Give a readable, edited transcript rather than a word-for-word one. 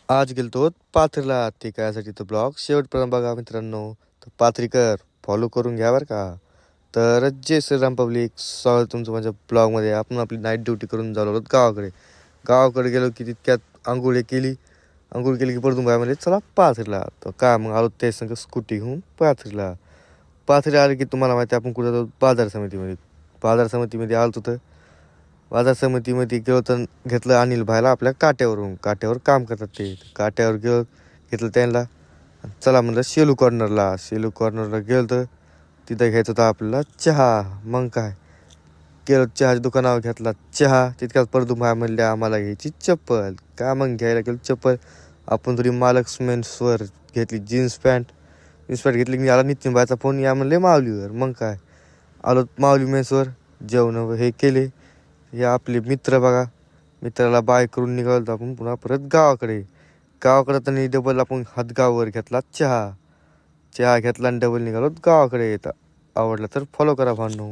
आज गेलतो पाथरीला. ते कायसाठी तो ब्लॉग शेवटपर्यंत बघा मित्रांनो. तर पाथरीकर फॉलो करून घ्या बरं का. तर जय श्रीराम पब्लिक, स्वागत तुमचं माझ्या ब्लॉगमध्ये. आपण आपली नाईट ड्युटी करून झालो आहोत गावाकडे. गावाकडे गेलो की तितक्यात आंघोळ केली. आंघोळ केली की परतून काय म्हणजे चला पाथरीला. तर काय मग आलो ते संग स्कूटी घेऊन पाथरीला. पाथरी आले की तुम्हाला माहिती आपण कुठं जातो, बाजार समितीमध्ये. बाजार समितीमध्ये आलो तर बाजार समितीमध्ये गेलो तर घेतलं अनिल भाईला आपल्या काट्यावरून. काट्यावर काम करतात ते. काट्यावर घेतलं त्यांना. चला म्हणलं शेलू कॉर्नरला. शेलू कॉर्नरला गेलो तर तिथं घ्यायचं होतं आपल्याला चहा. मग काय गेलो चहाच्या दुकानावर, घेतला चहा. तितक्यात परतून भाई म्हणले आम्हाला घ्यायची चप्पल. का मग घ्यायला गेलो चप्पल. आपण तरी मालक्स मेन्सवर घेतली जीन्स पॅन्ट. जीन्स पॅन्ट घेतली की आला नितीन भाईचा फोन, या म्हणले माऊलीवर. मग काय आलो माऊली मेन्सवर. जेवण हे केले. हे आपले मित्र बघा. मित्राला बाय करून निघालो आपण पुन्हा परत गावाकडे. गावाकडे तर डबल आपण हातगाववर घेतला चहा. चहा घेतला आणि डबल निघालो गावाकडे. येतात आवडला तर फॉलो करा भांडू.